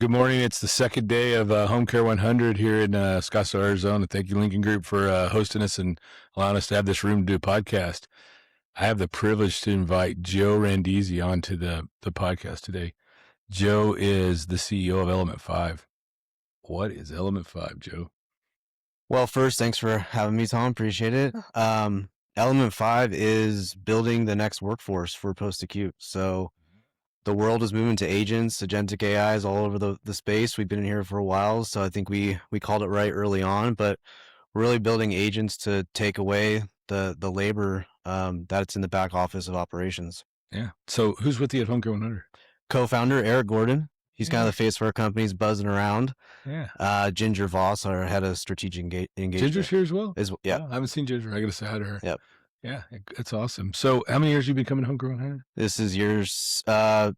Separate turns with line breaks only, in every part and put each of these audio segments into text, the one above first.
Good morning. It's the second day of Home Care 100 here in Scottsdale, Arizona. Thank you, Lincoln Group, for hosting us and allowing us to have this room to do a podcast. I have the privilege to invite Joe Randesi onto the podcast today. Joe is the CEO of Element5. What is Element5, Joe?
Well, first, thanks for having me, Tom. Appreciate it. Element5 is building the next workforce for post-acute. So the world is moving to agents. Agentic AI is all over the space. We've been in here for a while, so I think we called it right early on. But we're really building agents to take away the labor that's in the back office of operations.
Yeah. So who's with you at Home Care 100?
Co-founder Eric Gordon. He's kind of the face of our company. He's buzzing around.
Yeah.
Ginger Voss, our head of strategic engagement.
Ginger's here as well?
Yeah.
Oh, I haven't seen Ginger. I got to say hi to her.
Yep.
Yeah, it's awesome. So how many years have you been coming to Home Care 100?
This is years 5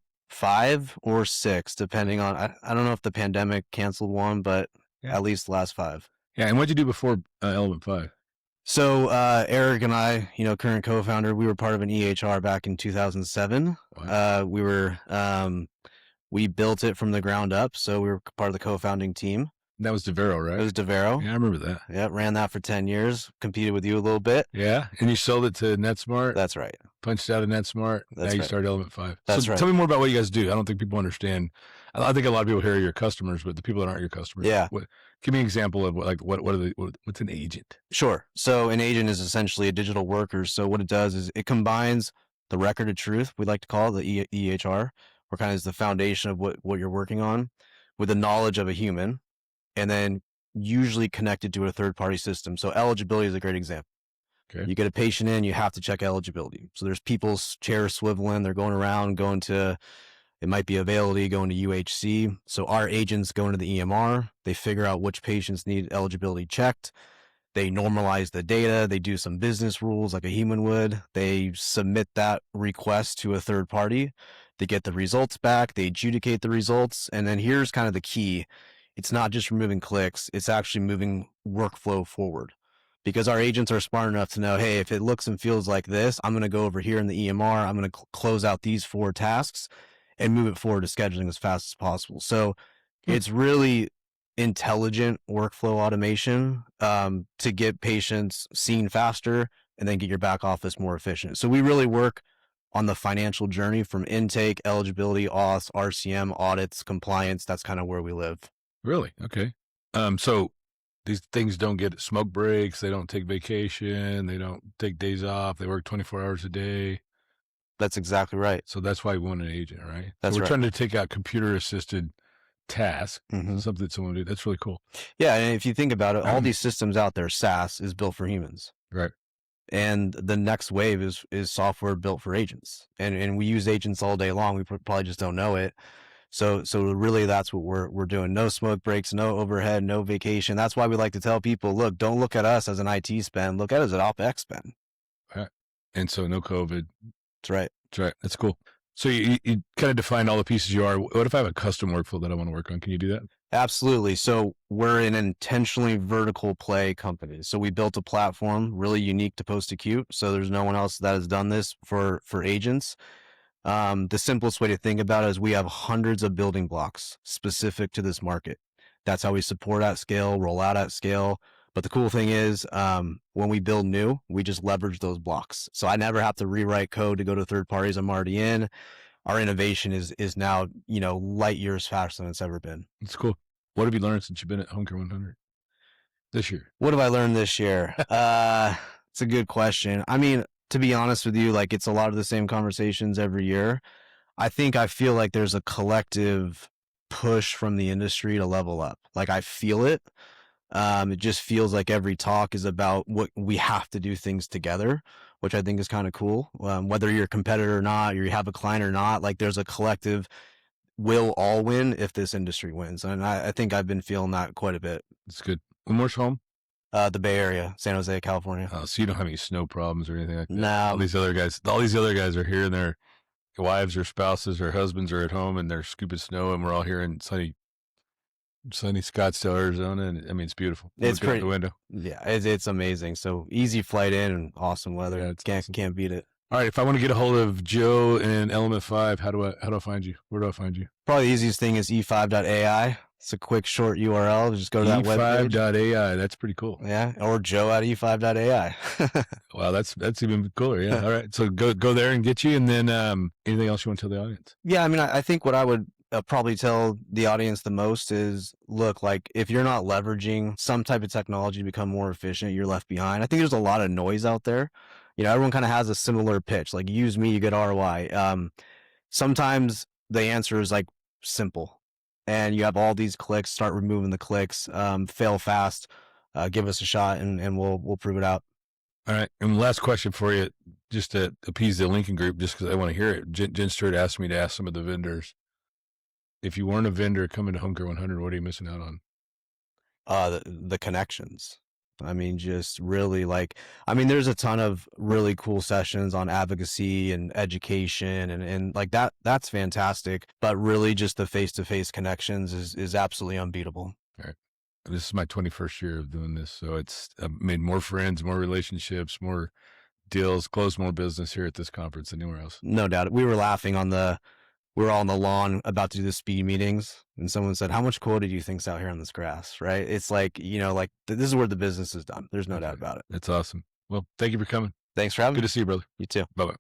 or 6, depending on, I don't know if the pandemic canceled one, but at least the last 5.
Yeah. And what did you do before Element5?
So Eric and I, current co-founder, we were part of an EHR back in 2007.
Wow.
We built it from the ground up. So we were part of the co-founding team.
That was DeVero, right?
It was DeVero.
Yeah, I remember that.
Yeah, ran that for 10 years, competed with you a little bit.
Yeah, and you sold it to NetSmart.
That's right.
Punched out of NetSmart. Now you started Element5.
That's right.
Tell me more about what you guys do. I don't think people understand. I think a lot of people here are your customers, but the people that aren't your customers.
Yeah.
Give me an example of what's an agent?
Sure. So an agent is essentially a digital worker. So what it does is it combines the record of truth, we like to call it the EHR, or kind of is the foundation of what you're working on, with the knowledge of a human, and then usually connected to a third-party system. So eligibility is a great example.
Okay.
You get a patient in, you have to check eligibility. So there's people's chairs swiveling, they're going around, it might be availability, going to UHC. So our agents go into the EMR, they figure out which patients need eligibility checked. They normalize the data. They do some business rules like a human would. They submit that request to a third party. They get the results back. They adjudicate the results. And then here's kind of the key. It's not just removing clicks. It's actually moving workflow forward, because our agents are smart enough to know, hey, if it looks and feels like this, I'm going to go over here in the EMR. I'm going to close out these 4 tasks and move it forward to scheduling as fast as possible. So it's really intelligent workflow automation to get patients seen faster and then get your back office more efficient. So we really work on the financial journey from intake, eligibility, auth, RCM, audits, compliance. That's kind of where we live.
Really? Okay. So these things don't get smoke breaks. They don't take vacation. They don't take days off. They work 24 hours a day.
That's exactly right.
So that's why we want an agent, right?
That's
so we're
right.
trying to take out computer-assisted task, something that someone would do. That's really cool.
Yeah, and if you think about it, all these systems out there, SaaS is built for humans.
Right.
And the next wave is software built for agents. And we use agents all day long. We probably just don't know it. So really that's what we're doing. No smoke breaks, no overhead, no vacation. That's why we like to tell people, look, don't look at us as an IT spend. Look at us as an OpEx spend.
Right. And so no COVID.
That's right.
That's right. That's cool. So you kind of define all the pieces you are. What if I have a custom workflow that I want to work on? Can you do that?
Absolutely. So we're an intentionally vertical play company. So we built a platform really unique to Post-Acute. So there's no one else that has done this for agents. The simplest way to think about it is we have hundreds of building blocks specific to this market. That's how we support at scale, roll out at scale. But the cool thing is, when we build new, we just leverage those blocks. So I never have to rewrite code to go to third parties. I'm already in. Our innovation is now, light years faster than it's ever been.
That's cool. What have you learned since you've been at Home Care 100 this year?
What have I learned this year? It's a good question. I mean, to be honest with you, it's a lot of the same conversations every year. I feel like there's a collective push from the industry to level up. I feel it. It just feels like every talk is about what we have to do things together, which I think is kind of cool. Whether you're a competitor or not, or you have a client or not, there's a collective we'll all win if this industry wins. And I think I've been feeling that quite a bit.
That's good. And where's home?
The Bay Area, San Jose, California.
Oh, so you don't have any snow problems or anything like that?
No.
All these other guys are here, and their wives or spouses or husbands are at home, and they're scooping snow, and we're all here in sunny Scottsdale, Arizona, and I mean it's beautiful.
It's
pretty. Out the window.
Yeah, it's amazing. So easy flight in and awesome weather.
Yeah,
Can't beat it.
All right. If I want to get a hold of Joe and Element5, how do I find you? Where do I find you?
Probably the easiest thing is e5.ai. It's a quick short URL. Just go to that webpage.
E5.ai. That's pretty cool.
Yeah. Or Joe at e5.ai.
Wow, that's even cooler. Yeah. All right. So go there and get you. And then anything else you want to tell the audience?
Yeah. I mean, I think what I would probably tell the audience the most is, look, like if you're not leveraging some type of technology to become more efficient, you're left behind. I think there's a lot of noise out there. Everyone kind of has a similar pitch, like use me, you get ROI. Sometimes the answer is like simple, and you have all these clicks, start removing the clicks, fail fast, give us a shot and we'll prove it out.
All right. And last question for you, just to appease the Lincoln Group, just because I want to hear it. Jen Stewart asked me to ask some of the vendors, if you weren't a vendor coming to Home Care 100, what are you missing out on?
The connections. I mean, just really there's a ton of really cool sessions on advocacy and education and like that's fantastic, but really just the face-to-face connections is absolutely unbeatable.
All right. This is my 21st year of doing this. So I've made more friends, more relationships, more deals, closed more business here at this conference than anywhere else.
No doubt. We were laughing we were all on the lawn about to do the speed meetings, and someone said, how much quota do you think's out here on this grass? Right. It's like, this is where the business is done. There's no doubt about it.
That's awesome. Well, thank you for coming.
Thanks for having me.
Good to see you, brother.
You too.
Bye-bye.